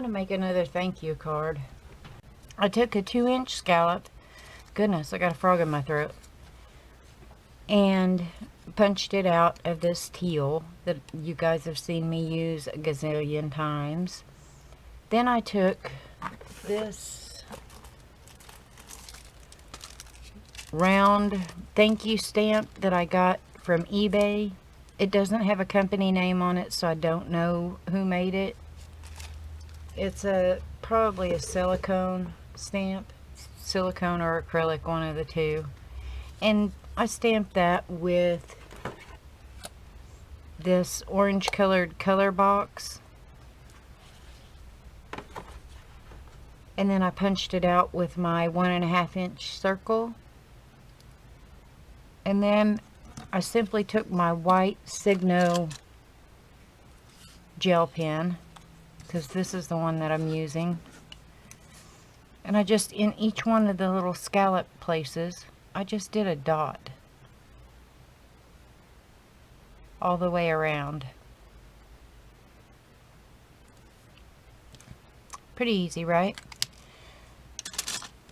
want to make another thank you card. I took a 2-inch scallop. Goodness, I got a frog in my throat. And punched it out of this teal that you guys have seen me use a gazillion times. Then I took this round thank you stamp that I got from eBay. It doesn't have a company name on it, so I don't know who made it. It's probably a silicone stamp. Silicone or acrylic, one of the two. And I stamped that with this orange colored color box. And then I punched it out with my 1.5 inch circle. And then I simply took my white Signo gel pen, because this is the one that I'm using. And I just, in each one of the little scallop places, I just did a dot. All the way around. Pretty easy, right?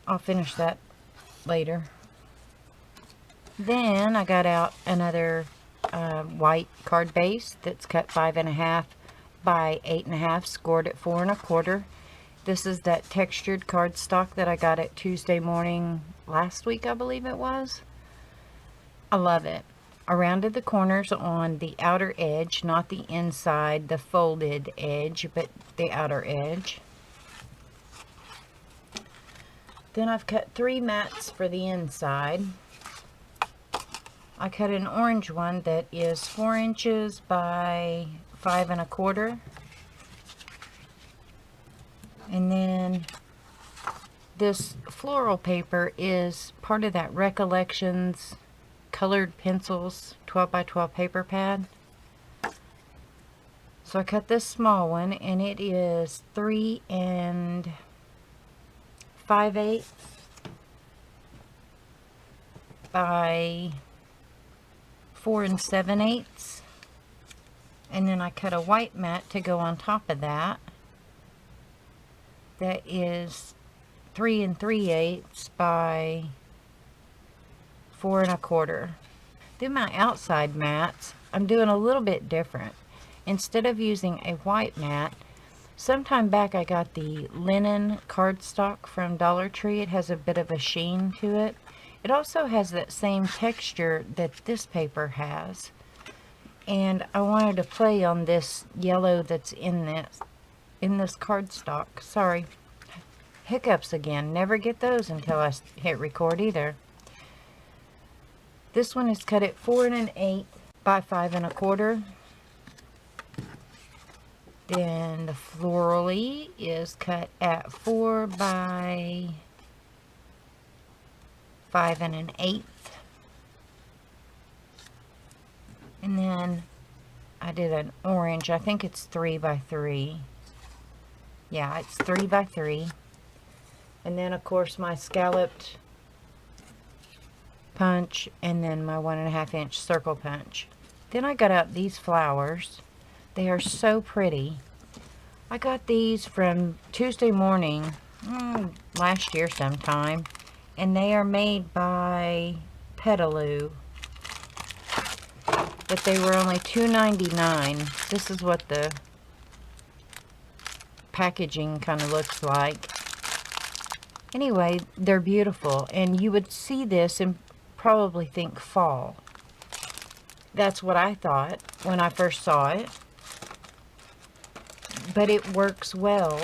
I'll finish that later. Then I got out another white card base that's cut 5.5 by 8.5, scored at 4 1/4. This is that textured cardstock that I got at Tuesday morning last week, I believe it was. I love it. I rounded the corners on the outer edge, not the inside, the folded edge, but the outer edge. Then I've cut 3 mats for the inside. I cut an orange one that is 4 inches by 5 1/4. And then this floral paper is part of that Recollections colored pencils 12 by 12 paper pad. So I cut this small one, and it is 3 5/8 by 4 7/8. And then I cut a white mat to go on top of that. That is 3 3/8 by 4 1/4. Then my outside mats, I'm doing a little bit different. Instead of using a white mat, sometime back I got the linen cardstock from Dollar Tree. It has a bit of a sheen to it. It also has that same texture that this paper has. And I wanted to play on this yellow that's in this cardstock. Sorry. Hiccups again. Never get those until I hit record either. This one is cut at 4 1/8 by 5 1/4. Then the florally is cut at 4 by 5 1/8. And then I did an orange. I think it's 3 by 3. Yeah, it's 3 by 3. And then of course my scalloped punch, and then my 1.5 inch circle punch. Then I got out these flowers. They are so pretty. I got these from Tuesday morning last year sometime, and they are made by Petaloo, but they were only $2.99. This is what the packaging kind of looks like. Anyway, they're beautiful, and you would see this and probably think fall. That's what I thought when I first saw it, but it works well.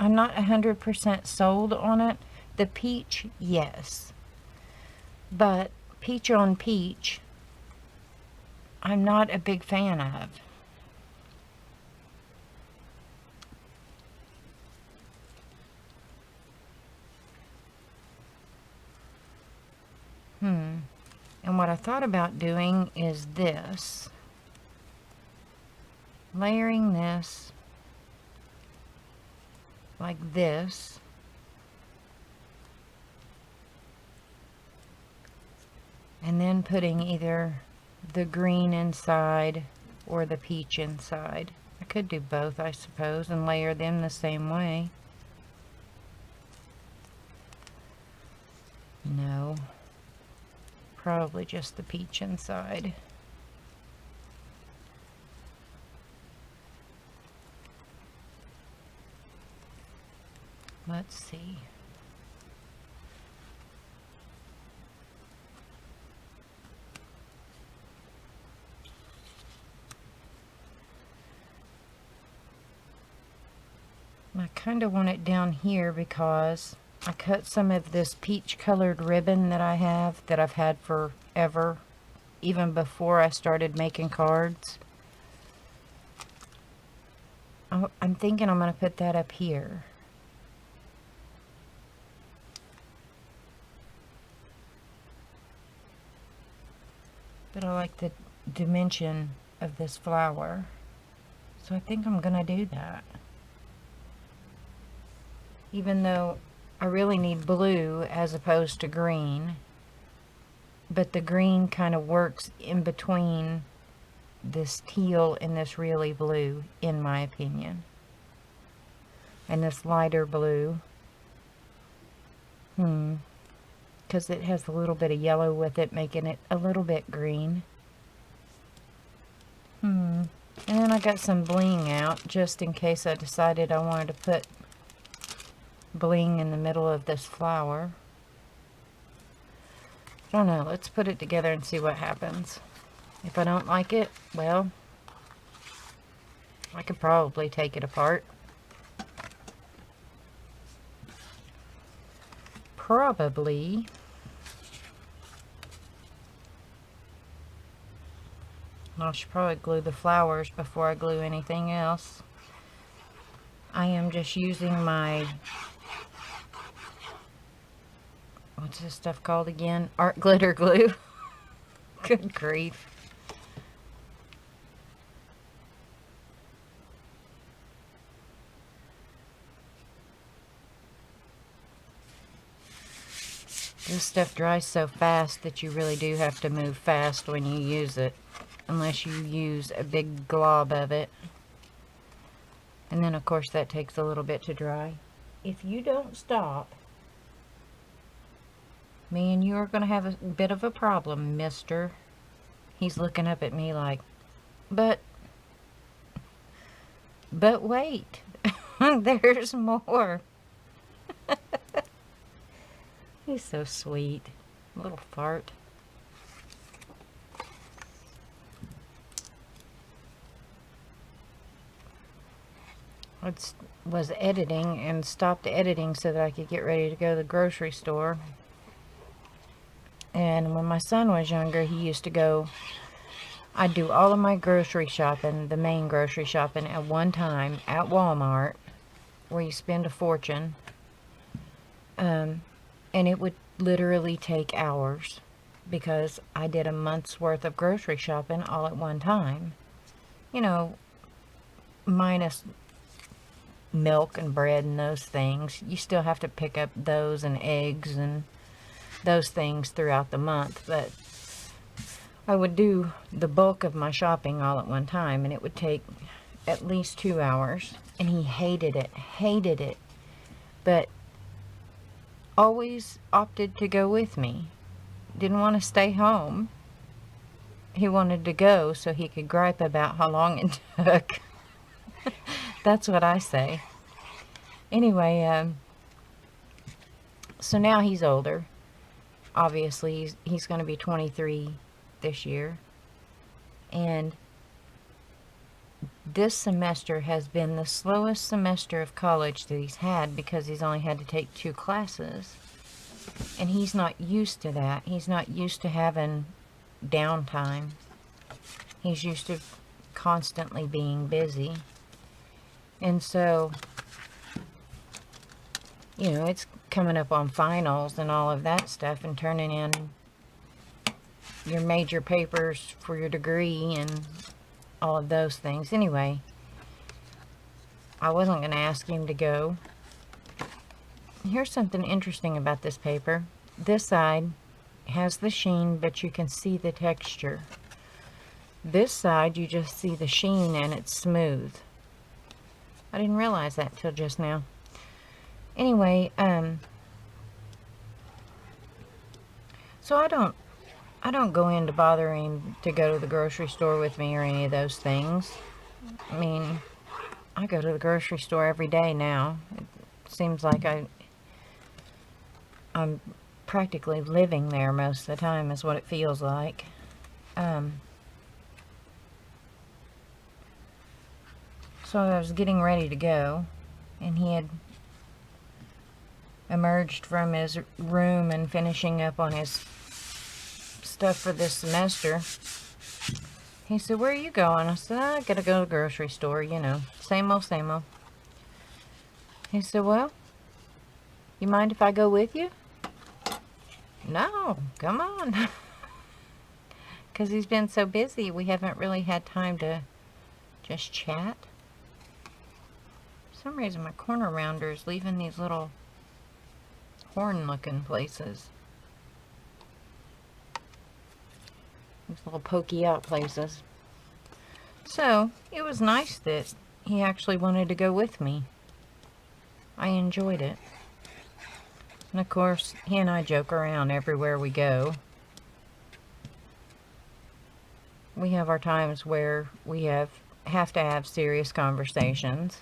I'm not 100% sold on it. The peach, yes, but peach on peach, I'm not a big fan of. And what I thought about doing is this. Layering this like this. And then putting either the green inside or the peach inside. I could do both, I suppose, and layer them the same way. No. Probably just the peach inside. Let's see. I kind of want it down here because I cut some of this peach colored ribbon that I have, that I've had forever, even before I started making cards. I'm thinking I'm going to put that up here. But I like the dimension of this flower, so I think I'm going to do that. Even though I really need blue as opposed to green, but the green kind of works in between this teal and this really blue, in my opinion. And this lighter blue. Because it has a little bit of yellow with it, making it a little bit green. And then I got some bling out, just in case I decided I wanted to put bling in the middle of this flower. I don't know, let's put it together and see what happens. If I don't like it, well, I could probably take it apart. Probably. I should probably glue the flowers before I glue anything else. I am just using my, what's this stuff called again? Art glitter glue. Good grief. This stuff dries so fast that you really do have to move fast when you use it, unless you use a big glob of it. And then of course that takes a little bit to dry. If you don't stop, me and you are going to have a bit of a problem, mister. He's looking up at me like, but wait, there's more. He's so sweet. Little fart. I was editing and stopped editing so that I could get ready to go to the grocery store. And when my son was younger, he used to go, I'd do all of my grocery shopping, the main grocery shopping, at one time at Walmart, where you spend a fortune. And it would literally take hours, because I did a month's worth of grocery shopping all at one time. You know, minus milk and bread and those things. You still have to pick up those and eggs and those things throughout the month, but I would do the bulk of my shopping all at one time, and it would take at least 2 hours, and he hated it, but always opted to go with me. Didn't want to stay home. He wanted to go so he could gripe about how long it took. That's what I say. Anyway, so now he's older. Obviously, he's going to be 23 this year. And this semester has been the slowest semester of college that he's had, because he's only had to take 2 classes. And he's not used to that. He's not used to having downtime. He's used to constantly being busy. And so, you know, it's coming up on finals and all of that stuff, and turning in your major papers for your degree and all of those things. Anyway, I wasn't going to ask him to go. Here's something interesting about this paper. This side has the sheen, but you can see the texture. This side, you just see the sheen and it's smooth. I didn't realize that till just now. Anyway, so I don't go into bothering to go to the grocery store with me or any of those things. I mean, I go to the grocery store every day now. It seems like I'm practically living there most of the time is what it feels like. So I was getting ready to go, and he had emerged from his room and finishing up on his stuff for this semester. He said, "Where are you going?" I said, "I gotta go to the grocery store, you know, same old, same old." He said, "Well, you mind if I go with you?" No, come on. Because he's been so busy, we haven't really had time to just chat. For some reason, my corner rounder is leaving these little horn-looking places. These little pokey out places. So, it was nice that he actually wanted to go with me. I enjoyed it. And of course, he and I joke around everywhere we go. We have our times where we have to have serious conversations.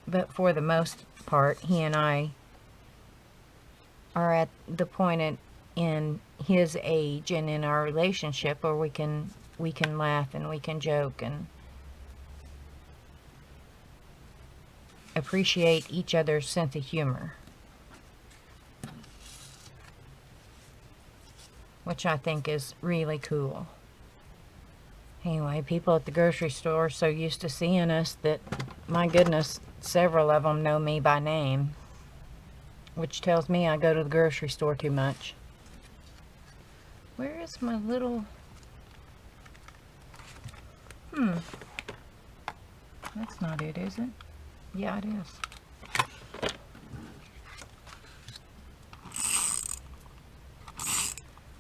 But for the most part, he and I are at the point in his age and in our relationship where we can laugh and we can joke and appreciate each other's sense of humor, which I think is really cool. Anyway, people at the grocery store are so used to seeing us that, my goodness, several of them know me by name, which tells me I go to the grocery store too much. Where is my little... That's not it, is it? Yeah, it is.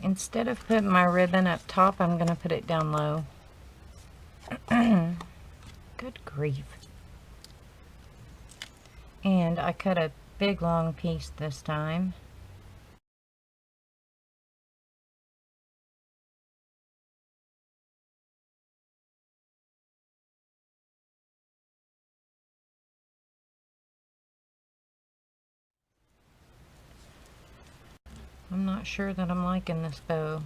Instead of putting my ribbon up top, I'm going to put it down low. Good grief. And I cut a big long piece this time. I'm not sure that I'm liking this bow.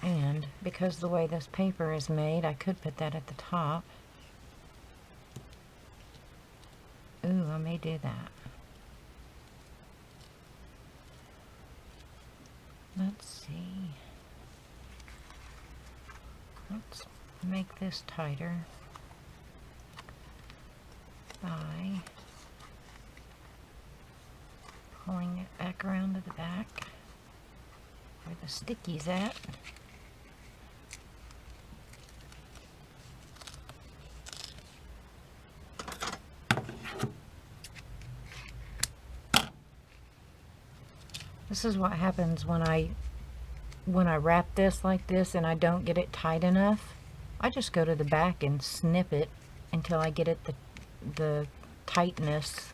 And because the way this paper is made, I could put that at the top. Ooh, I may do that. Let's see. Let's make this tighter by pulling it back around to the back where the sticky's at. This is what happens when I wrap this like this and I don't get it tight enough. I just go to the back and snip it until I get it the tightness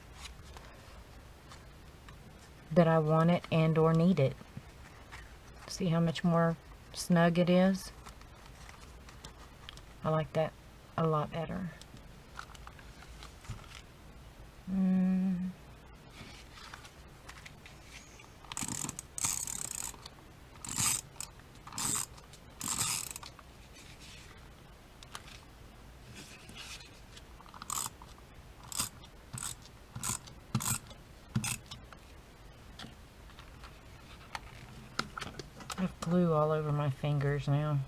that I want it and or need it. See how much more snug it is? I like that a lot better. I have glue all over my fingers now.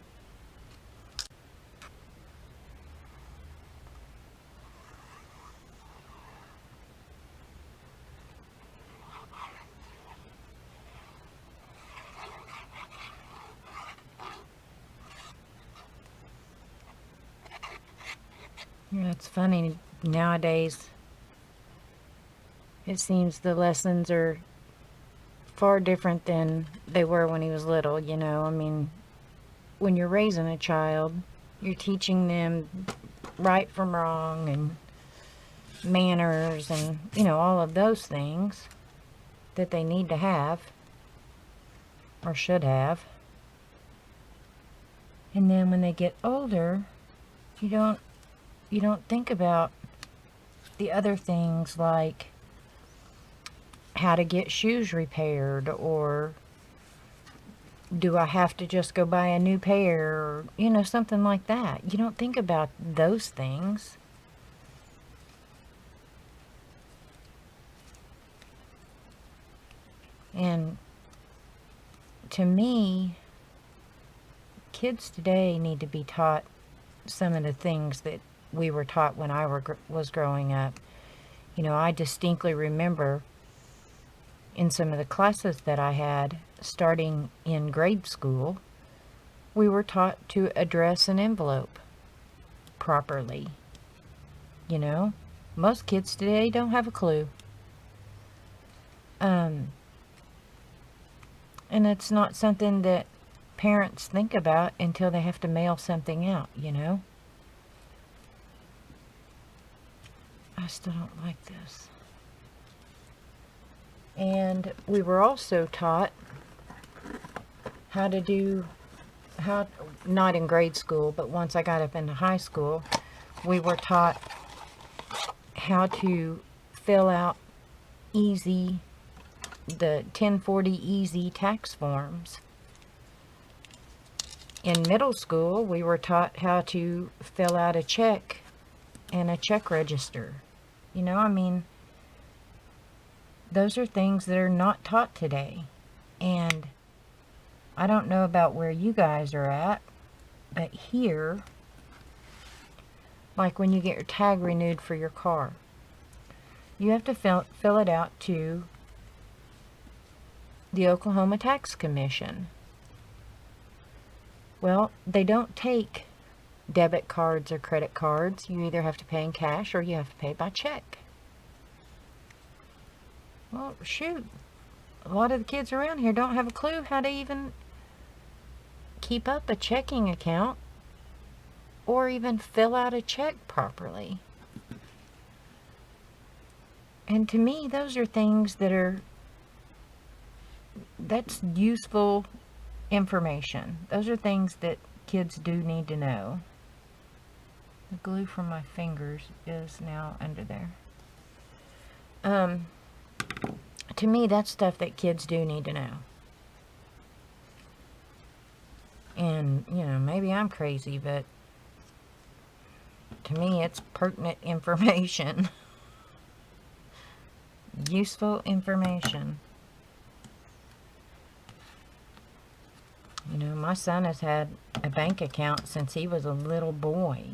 Yeah, it's funny nowadays. It seems the lessons are far different than they were when he was little, you know. I mean, when you're raising a child, You're teaching them right from wrong and manners and, all of those things that they need to have or should have. And then when they get older, you don't think about the other things like how to get shoes repaired, or do I have to just go buy a new pair, or, something like that. You don't think about those things. And to me, kids today need to be taught some of the things that we were taught when I was growing up. I distinctly remember in some of the classes that I had, starting in grade school, we were taught to address an envelope properly. Most kids today don't have a clue. And it's not something that parents think about until they have to mail something out, I still don't like this. And we were also taught not in grade school, but once I got up into high school, we were taught how to fill out the 1040 easy tax forms. In middle school, we were taught how to fill out a check and a check register. Those are things that are not taught today. And I don't know about where you guys are at, but here, like when you get your tag renewed for your car, you have to fill it out to the Oklahoma Tax Commission. Well, they don't take debit cards or credit cards. You either have to pay in cash or you have to pay by check. Well, shoot. A lot of the kids around here don't have a clue how to even keep up a checking account or even fill out a check properly. And to me, those are things that's useful information. Those are things that kids do need to know. The glue from my fingers is now under there. To me, that's stuff that kids do need to know. And, maybe I'm crazy, but to me, it's pertinent information. Useful information. My son has had a bank account since he was a little boy.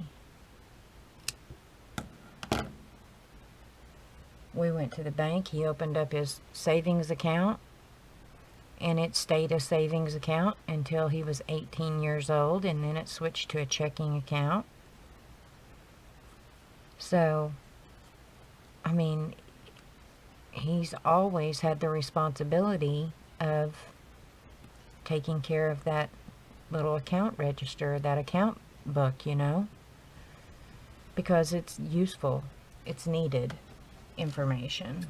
We went to the bank. He opened up his savings account, and it stayed a savings account until he was 18 years old, and then it switched to a checking account. So, he's always had the responsibility of taking care of that little account register, that account book, because it's useful. It's needed information,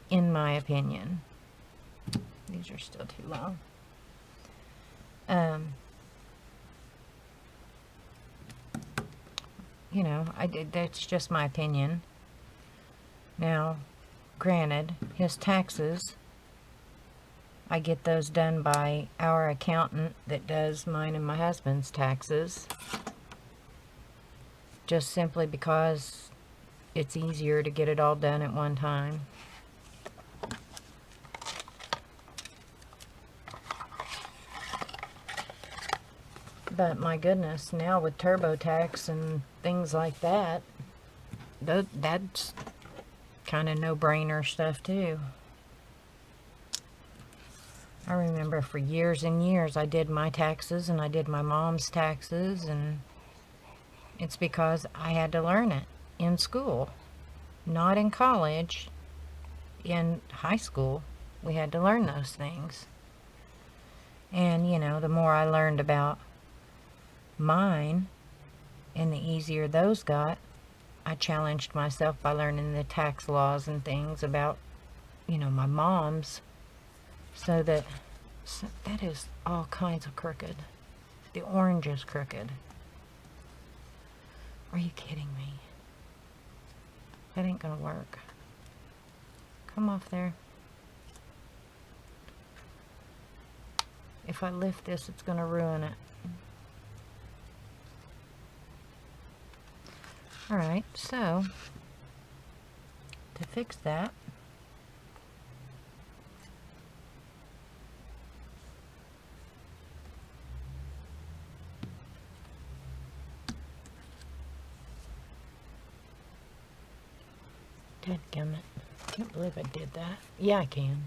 in my opinion. These are still too long. That's just my opinion. Now, granted, his taxes, I get those done by our accountant that does mine and my husband's taxes, just simply because it's easier to get it all done at one time. But my goodness, now with TurboTax and things like that, that's kind of no-brainer stuff too. I remember for years and years I did my taxes and I did my mom's taxes, and it's because I had to learn it in school, not in college. In high school, we had to learn those things. And, the more I learned about mine, And the easier those got, I challenged myself by learning the tax laws and things about, you know, my mom's, so that is all kinds of crooked. The orange is crooked. Are you kidding me? That ain't gonna work. Come off there. If I lift this, it's gonna ruin it. Alright, so to fix that, dadgummit, I can't believe I did that. Yeah, I can.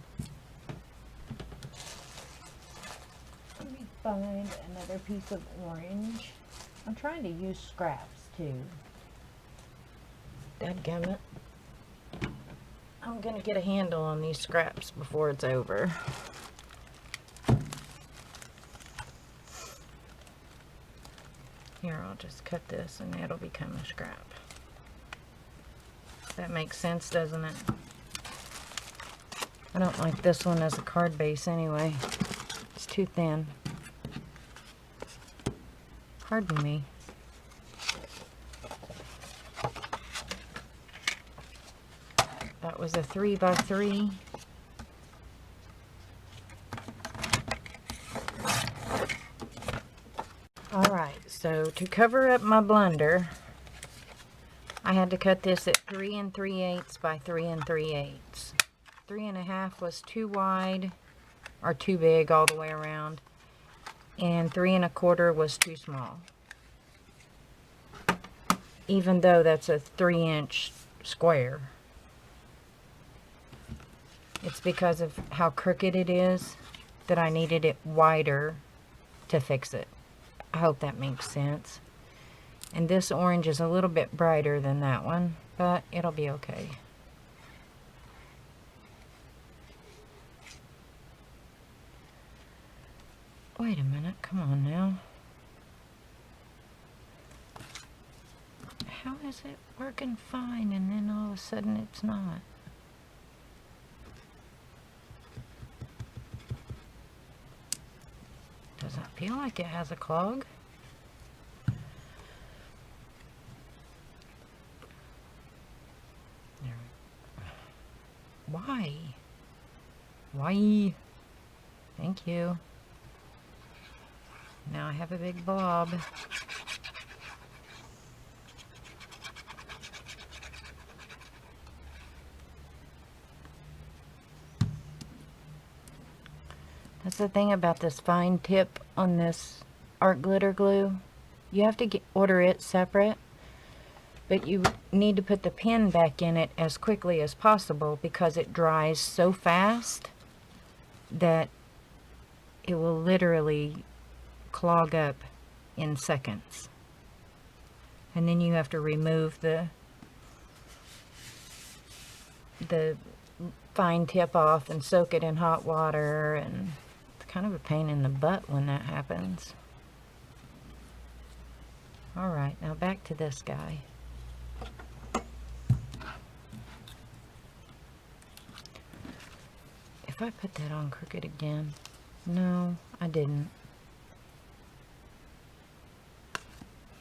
Let me find another piece of orange. I'm trying to use scraps too. Dadgummit. I'm gonna get a handle on these scraps before it's over. Here, I'll just cut this and it'll become a scrap. That makes sense, doesn't it? I don't like this one as a card base anyway. It's too thin. Pardon me. That was a 3x3. Alright, so to cover up my blunder, I had to cut this at 3 3/8 by 3 3/8. 3.5 was too wide, or too big all the way around, and 3 1/4 was too small. Even though that's a 3-inch square. It's because of how crooked it is that I needed it wider to fix it. I hope that makes sense. And this orange is a little bit brighter than that one, but it'll be okay. Wait a minute, come on now. How is it working fine and then all of a sudden it's not? Doesn't feel like it has a clog. Why? Why? Thank you. Now I have a big blob. That's the thing about this fine tip on this art glitter glue. You have to order it separate, but you need to put the pin back in it as quickly as possible because it dries so fast that it will literally clog up in seconds. And then you have to remove the fine tip off and soak it in hot water, and it's kind of a pain in the butt when that happens. Alright, now back to this guy. If I put that on crooked again, no, I didn't.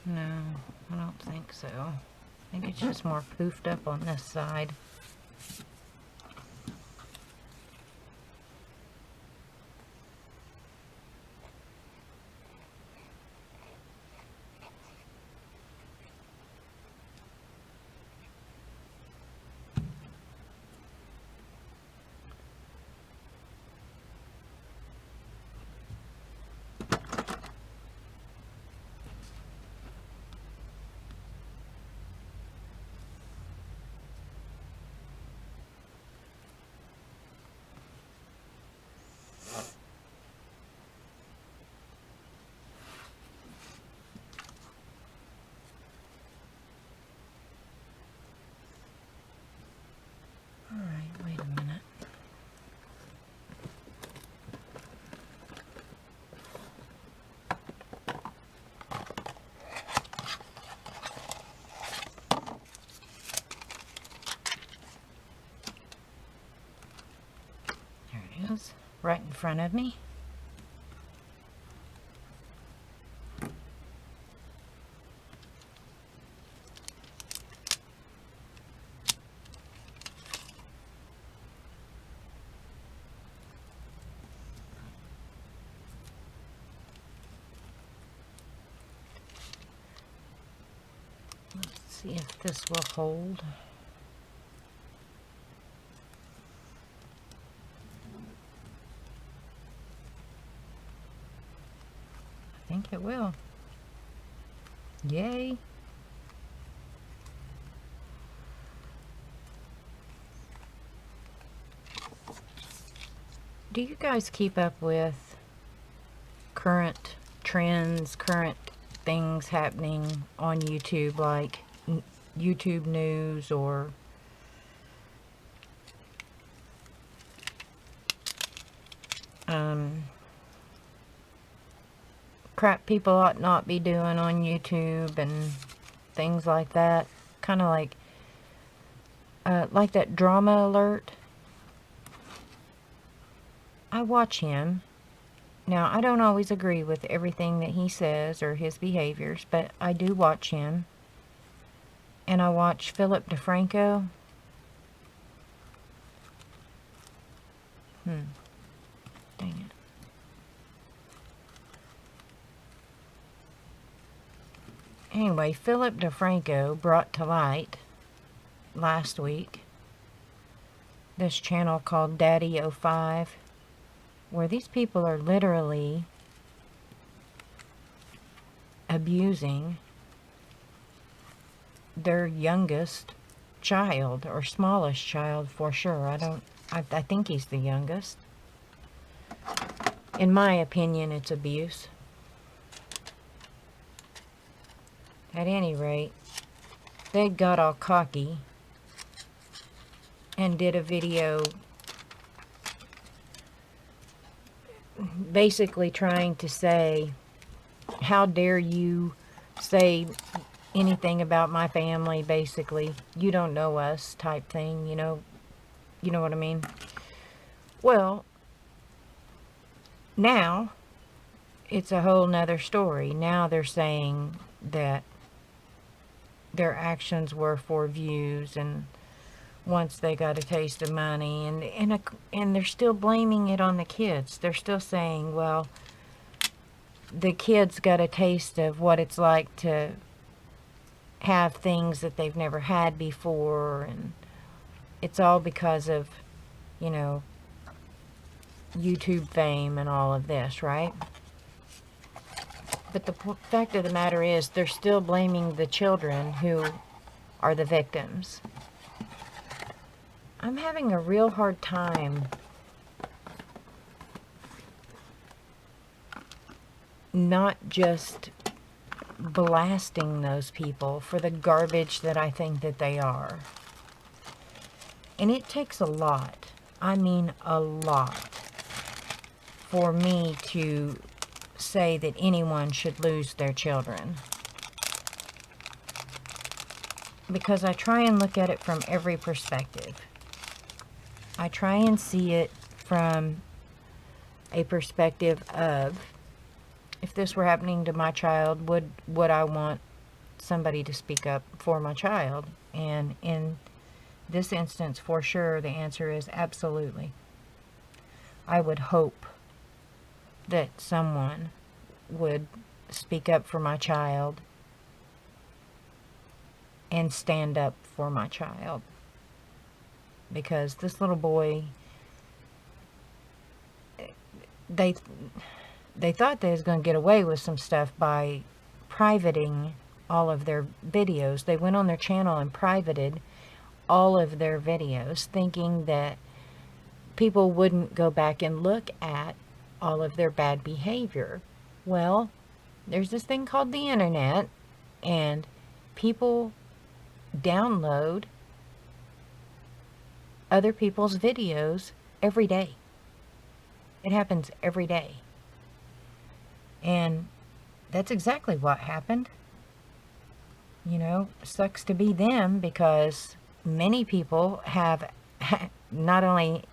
No, I don't think so. I think it's just more poofed up on this side. Alright, wait a minute. is right in front of me. Let's see if this will hold. I think it will. Yay. Do you guys keep up with current trends, current things happening on YouTube, like YouTube news or crap people ought not be doing on YouTube and things like that? Kind of like that Drama Alert. I watch him. Now, I don't always agree with everything that he says or his behaviors, but I do watch him. And I watch Philip DeFranco. Dang it. Anyway, Philip DeFranco brought to light last week this channel called Daddy05, where these people are literally abusing their youngest child, or smallest child for sure. I think he's the youngest. In my opinion, it's abuse. At any rate, they got all cocky and did a video basically trying to say, how dare you say anything about my family, basically. You don't know us, type thing, you know what I mean? Well, now it's a whole nother story. Now they're saying that their actions were for views, and once they got a taste of money, and they're still blaming it on the kids. They're still saying, well, the kids got a taste of what it's like to have things that they've never had before, and it's all because of, YouTube fame and all of this, right? But the fact of the matter is, they're still blaming the children who are the victims. I'm having a real hard time not just blasting those people for the garbage that I think that they are. And it takes a lot, I mean a lot, for me to say that anyone should lose their children. Because I try and look at it from every perspective. I try and see it from a perspective of, if this were happening to my child, would I want somebody to speak up for my child? And in this instance, for sure, the answer is absolutely. I would hope that someone would speak up for my child and stand up for my child. Because this little boy, they thought they was going to get away with some stuff by privating all of their videos. They went on their channel and privated all of their videos, thinking that people wouldn't go back and look at all of their bad behavior. Well, there's this thing called the internet, and people download other people's videos every day. It happens every day. And that's exactly what happened. Sucks to be them, because many people have not only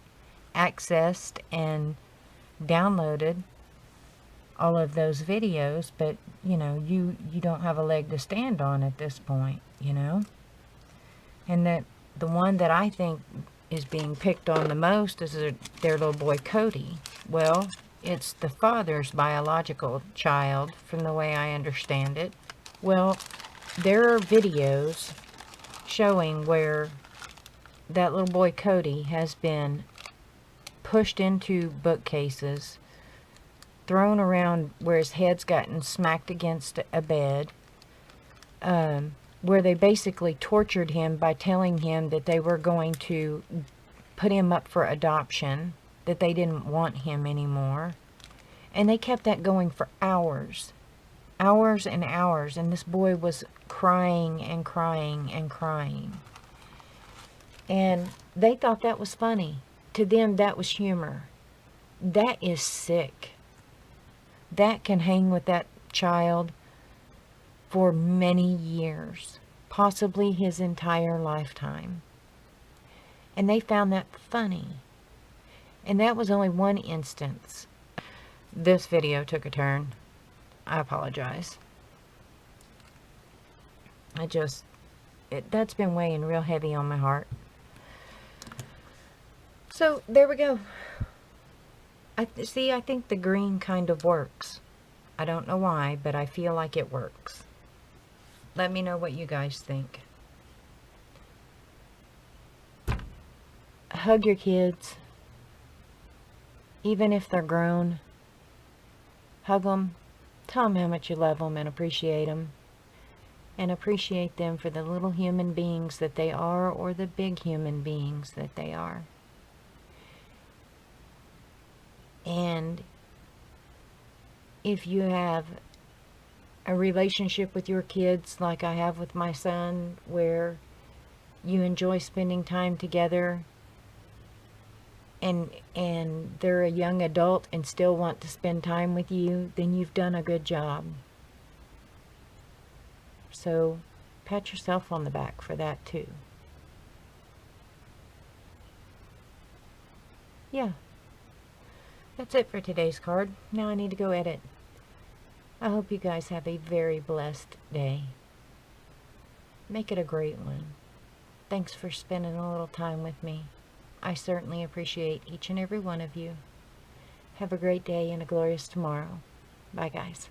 accessed and downloaded all of those videos, but you know, you don't have a leg to stand on at this point, you know. And that the one that I think is being picked on the most is their little boy Cody. Well, it's the father's biological child, from the way I understand it. Well, there are videos showing where that little boy Cody has been pushed into bookcases, thrown around where his head's gotten smacked against a bed, where they basically tortured him by telling him that they were going to put him up for adoption, that they didn't want him anymore. And they kept that going for hours. Hours and hours. And this boy was crying and crying and crying. And they thought that was funny. To them, that was humor. That is sick. That can hang with that child for many years, possibly his entire lifetime. And they found that funny. And that was only one instance. This video took a turn. I apologize. That's been weighing real heavy on my heart. So, there we go. I think the green kind of works. I don't know why, but I feel like it works. Let me know what you guys think. Hug your kids. Even if they're grown. Hug them. Tell them how much you love them and appreciate them. And appreciate them for the little human beings that they are, or the big human beings that they are. And if you have a relationship with your kids like I have with my son, where you enjoy spending time together, and they're a young adult and still want to spend time with you, then you've done a good job. So pat yourself on the back for that too. Yeah. That's it for today's card. Now I need to go edit. I hope you guys have a very blessed day. Make it a great one. Thanks for spending a little time with me. I certainly appreciate each and every one of you. Have a great day and a glorious tomorrow. Bye, guys.